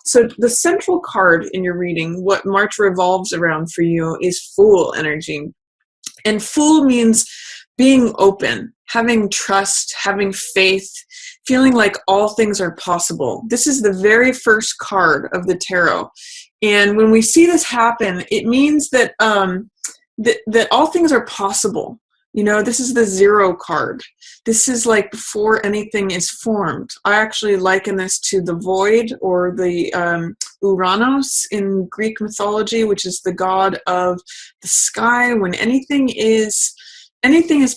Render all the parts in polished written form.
So the central card in your reading, what March revolves around for you, is Fool energy. And Fool means being open, having trust, having faith, feeling like all things are possible. This is the very first card of the tarot. And when we see this happen, it means that that all things are possible. You know, this is the 0 card. This is like before anything is formed. I actually liken this to the void, or the Uranos in Greek mythology, which is the god of the sky. When anything is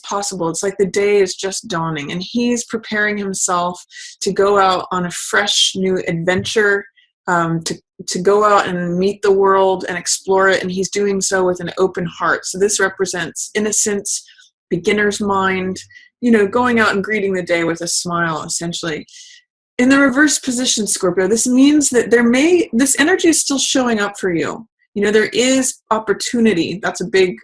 possible. It's like the day is just dawning, and he's preparing himself to go out on a fresh new adventure, to go out and meet the world and explore it, and he's doing so with an open heart. So this represents innocence, beginner's mind, you know, going out and greeting the day with a smile, essentially. In the reverse position, Scorpio, this means that this energy is still showing up for you. You know, there is opportunity. That's a big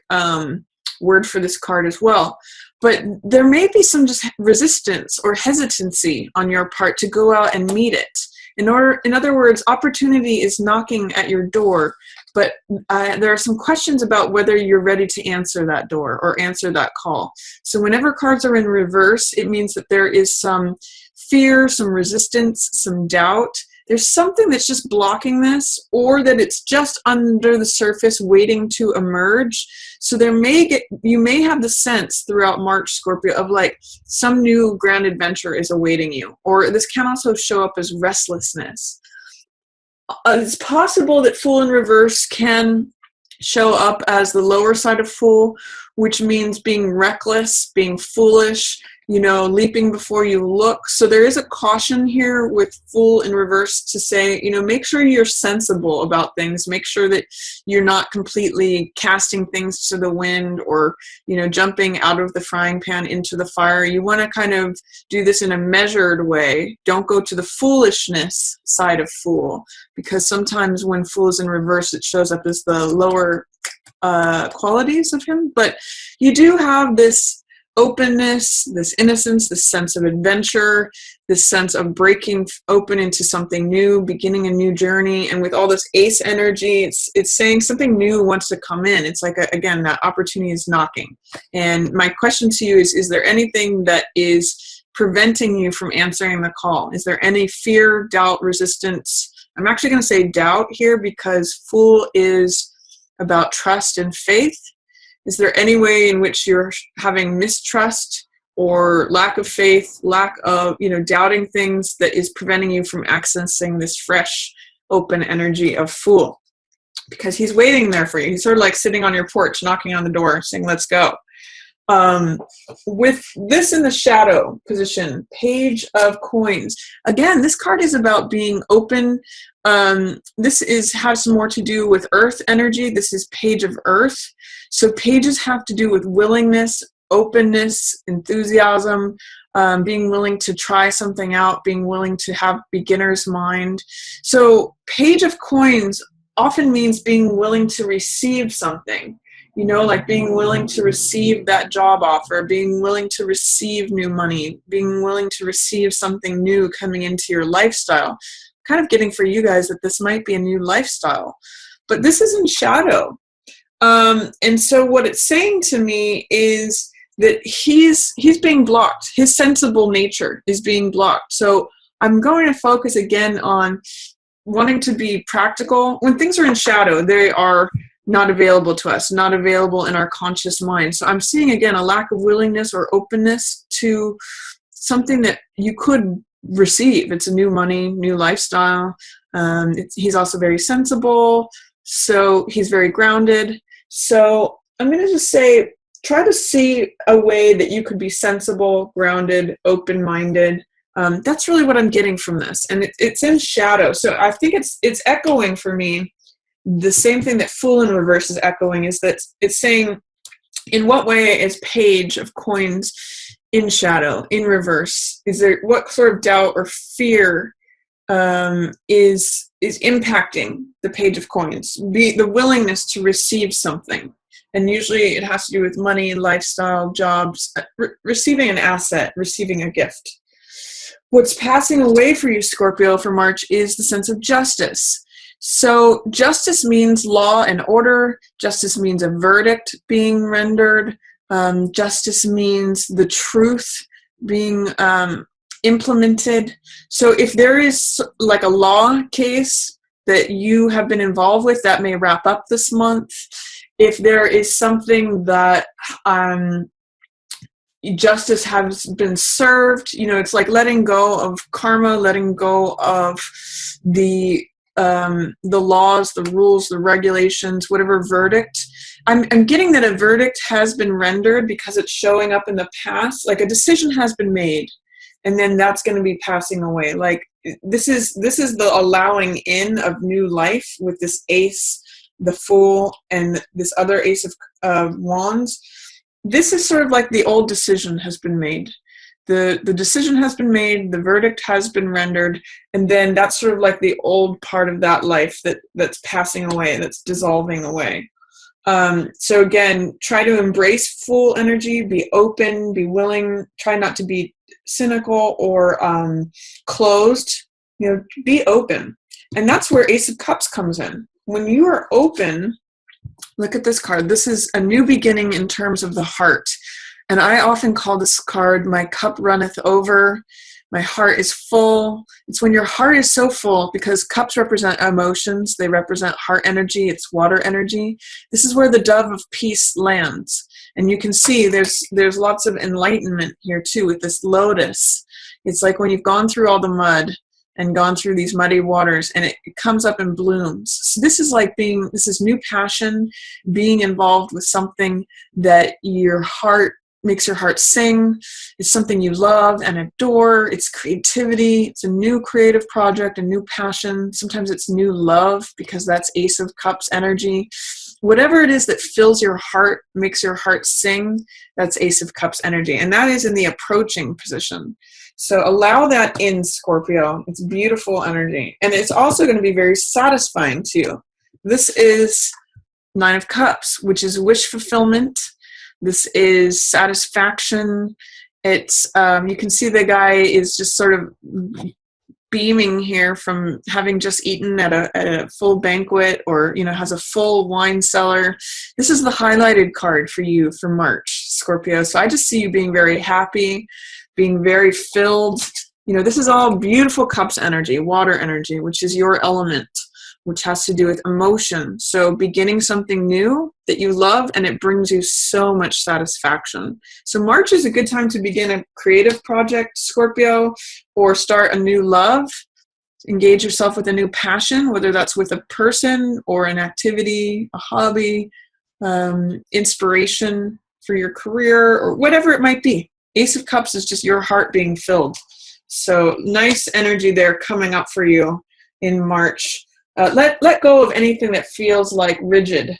word for this card as well. But there may be some just resistance or hesitancy on your part to go out and meet it. In other words, opportunity is knocking at your door, but there are some questions about whether you're ready to answer that door or answer that call. So whenever cards are in reverse, it means that there is some fear, some resistance, some doubt. There's something that's just blocking this, or that it's just under the surface waiting to emerge. So you may have the sense throughout March, Scorpio, of like some new grand adventure is awaiting you. Or this can also show up as restlessness. It's possible that Fool in reverse can show up as the lower side of Fool, which means being reckless, being foolish, you know, leaping before you look. So there is a caution here with Fool in reverse to say, you know, make sure you're sensible about things. Make sure that you're not completely casting things to the wind, or, you know, jumping out of the frying pan into the fire. You want to kind of do this in a measured way. Don't go to the foolishness side of Fool, because sometimes when Fool is in reverse, it shows up as the lower qualities of him. But you do have this openness, this innocence, this sense of adventure, this sense of breaking open into something new, beginning a new journey. And with all this ace energy, it's saying something new wants to come in. It's like, again, that opportunity is knocking. And my question to you is there anything that is preventing you from answering the call? Is there any fear, doubt, resistance? I'm actually going to say doubt here, because Fool is about trust and faith. Is there any way in which you're having mistrust or lack of faith, lack of, you know, doubting things, that is preventing you from accessing this fresh, open energy of Fool? Because he's waiting there for you. He's sort of like sitting on your porch, knocking on the door, saying, let's go. With this in the shadow position, Page of Coins. Again, this card is about being open. This has more to do with earth energy. This is Page of Earth. So pages have to do with willingness, openness, enthusiasm, being willing to try something out, being willing to have beginner's mind. So Page of Coins often means being willing to receive something. You know, like being willing to receive that job offer, being willing to receive new money, being willing to receive something new coming into your lifestyle. Kind of getting for you guys that this might be a new lifestyle. But this is in shadow. And so what it's saying to me is that he's being blocked. His sensible nature is being blocked. So I'm going to focus again on wanting to be practical. When things are in shadow, they are not available to us, not available in our conscious mind. So I'm seeing, again, a lack of willingness or openness to something that you could receive. It's a new money, new lifestyle. He's also very sensible, so he's very grounded. So I'm going to just say, try to see a way that you could be sensible, grounded, open-minded. That's really what I'm getting from this. And it's in shadow. So I think it's echoing for me the same thing that Fool in reverse is echoing, is that it's saying, in what way is Page of Coins in shadow, in reverse? Is there, what sort of doubt or fear is impacting the Page of Coins? The willingness to receive something. And usually it has to do with money, lifestyle, jobs, receiving an asset, receiving a gift. What's passing away for you, Scorpio, for March is the sense of justice. So justice means law and order. Justice means a verdict being rendered. Justice means the truth being implemented. So if there is like a law case that you have been involved with, that may wrap up this month. If there is something that justice has been served, it's like letting go of karma, letting go of the laws, the rules, the regulations, whatever verdict. I'm getting that a verdict has been rendered because it's showing up in the past, like a decision has been made, and then that's going to be passing away. Like this is the allowing in of new life with this ace, the Fool, and this other ace of wands. This is sort of like the old decision has been made. The decision has been made, the verdict has been rendered, and then that's sort of like the old part of that life that's passing away, that's dissolving away. So again, try to embrace Fool energy, be open, be willing, try not to be cynical or closed, be open. And that's where Ace of Cups comes in. When you are open, look at this card. This is a new beginning in terms of the heart. And I often call this card, my cup runneth over. My heart is full. It's when your heart is so full, because cups represent emotions. They represent heart energy. It's water energy. This is where the dove of peace lands. And you can see there's lots of enlightenment here too with this lotus. It's like when you've gone through all the mud and gone through these muddy waters, and it comes up and blooms. So this is like this is new passion, being involved with something that makes your heart sing. It's something you love and adore. It's creativity. It's a new creative project, a new passion. Sometimes it's new love, because that's Ace of Cups energy. Whatever it is that fills your heart, makes your heart sing, that's Ace of Cups energy. And that is in the approaching position. So allow that in, Scorpio. It's beautiful energy. And it's also going to be very satisfying too. This is Nine of Cups, which is wish fulfillment. This is satisfaction. It's you can see the guy is just sort of beaming here from having just eaten at a full banquet, or has a full wine cellar. This is the highlighted card for you for March, Scorpio. So I just see you being very happy, being very filled. This is all beautiful cups energy, water energy, which is your element, which has to do with emotion. So beginning something new that you love, and it brings you so much satisfaction. So March is a good time to begin a creative project, Scorpio, or start a new love, engage yourself with a new passion, whether that's with a person or an activity, a hobby, inspiration for your career, or whatever it might be. Ace of Cups is just your heart being filled. So nice energy there coming up for you in March. Let go of anything that feels like rigid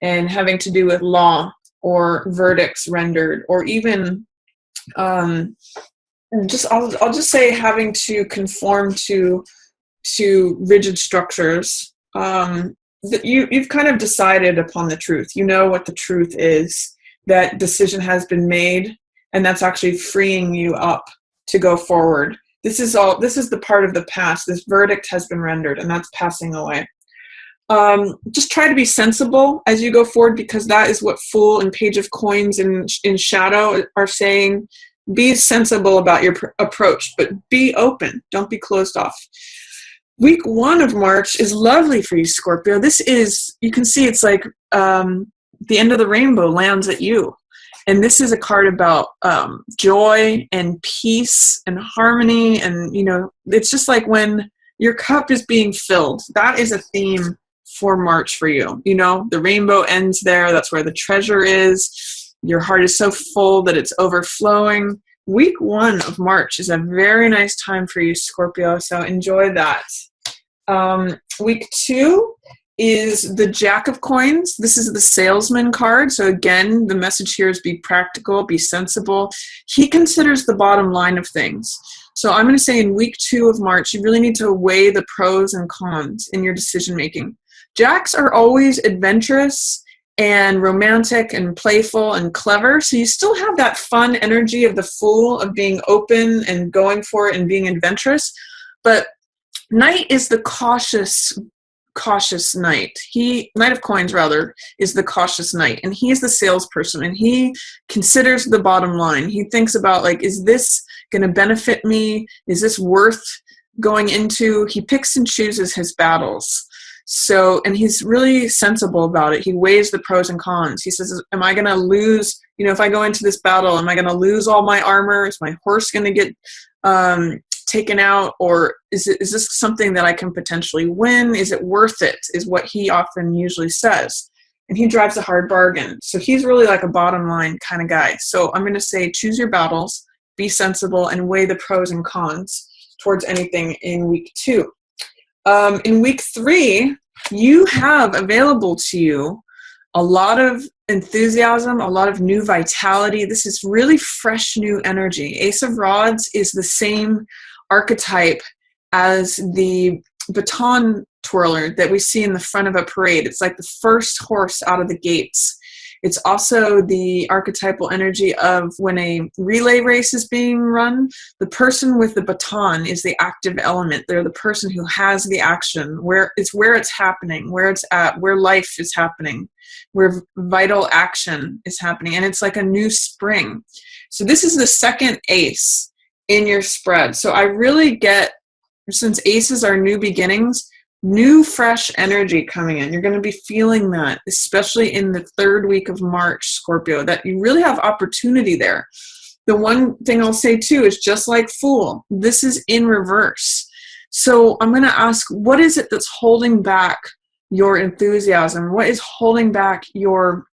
and having to do with law or verdicts rendered, or even I'll just say having to conform to rigid structures. That you've kind of decided upon the truth. You know what the truth is. That decision has been made, and that's actually freeing you up to go forward. This is the part of the past. This verdict has been rendered, and that's passing away. Just try to be sensible as you go forward, because that is what Fool and Page of Coins in Shadow are saying. Be sensible about your approach, but be open. Don't be closed off. Week 1 of March is lovely for you, Scorpio. This is, you can see it's like the end of the rainbow lands at you. And this is a card about joy and peace and harmony. And, it's just like when your cup is being filled. That is a theme for March for you. The rainbow ends there. That's where the treasure is. Your heart is so full that it's overflowing. Week 1 of March is a very nice time for you, Scorpio. So enjoy that. Week 2 is the Jack of Coins. This is the salesman card. So again, the message here is be practical, be sensible. He considers the bottom line of things. So I'm going to say in week 2 of March, you really need to weigh the pros and cons in your decision making. Jacks are always adventurous and romantic and playful and clever. So you still have that fun energy of the Fool, of being open and going for it and being adventurous. But Knight is the cautious knight. Knight of Coins rather is the cautious knight, and he's the salesperson, and he considers the bottom line. He thinks about, like, is this going to benefit me? Is this worth going into? He picks and chooses his battles. So, and he's really sensible about it. He weighs the pros and cons. He says, am I going to lose, if I go into this battle, am I going to lose all my armor? Is my horse going to get taken out? Or is this something that I can potentially win? Is it worth it? Is what he often usually says. And he drives a hard bargain. So he's really like a bottom line kind of guy. So I'm going to say, choose your battles, be sensible, and weigh the pros and cons towards anything in week 2. In week 3, you have available to you a lot of enthusiasm, a lot of new vitality. This is really fresh, new energy. Ace of Rods is the same archetype as the baton twirler that we see in the front of a parade. It's like the first horse out of the gates. It's also the archetypal energy of when a relay race is being run, the person with the baton is the active element. They're the person who has the action, where it's happening, where it's at, where life is happening, where vital action is happening. And it's like a new spring. So this is the second ace in your spread. So I really get, since aces are new beginnings, new fresh energy coming in. You're going to be feeling that, especially in the 3rd week of March, Scorpio, that you really have opportunity there. The one thing I'll say too is, just like Fool, this is in reverse. So I'm going to ask, what is it that's holding back your enthusiasm? What is holding back your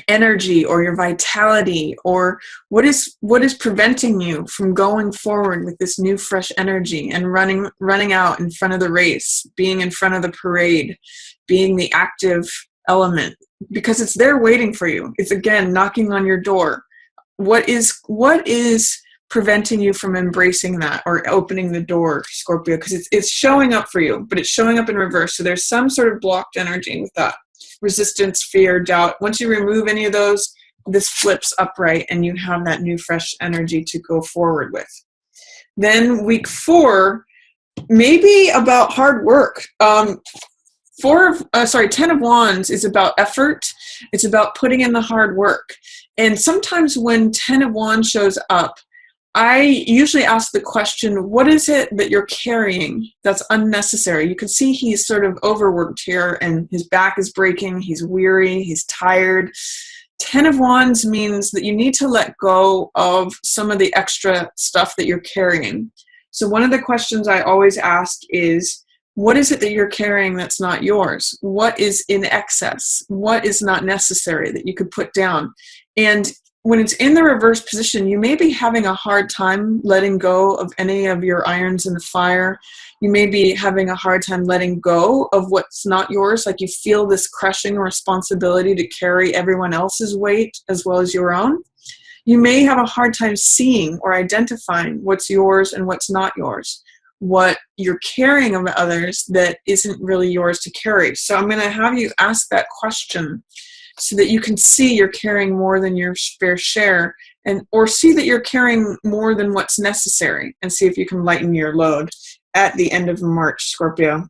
energy or your vitality, or what is preventing you from going forward with this new fresh energy and running out in front of the race, being in front of the parade, being the active element? Because it's there waiting for you. It's, again, knocking on your door. What is preventing you from embracing that or opening the door, Scorpio? Because it's showing up for you, but it's showing up in reverse. So there's some sort of blocked energy with that. Resistance, fear, doubt. Once you remove any of those, this flips upright and you have that new fresh energy to go forward with. Then week 4, maybe about hard work. 10 of Wands is about effort. It's about putting in the hard work. And sometimes when 10 of Wands shows up, I usually ask the question, what is it that you're carrying that's unnecessary? You can see he's sort of overworked here and his back is breaking. He's weary. He's tired. 10 of Wands means that you need to let go of some of the extra stuff that you're carrying. So one of the questions I always ask is, what is it that you're carrying that's not yours? What is in excess? What is not necessary that you could put down? And when it's in the reverse position, you may be having a hard time letting go of any of your irons in the fire. You may be having a hard time letting go of what's not yours. Like you feel this crushing responsibility to carry everyone else's weight as well as your own. You may have a hard time seeing or identifying what's yours and what's not yours, what you're carrying of others that isn't really yours to carry. So I'm going to have you ask that question, so that you can see you're carrying more than your fair share, or see that you're carrying more than what's necessary, and see if you can lighten your load at the end of March, Scorpio.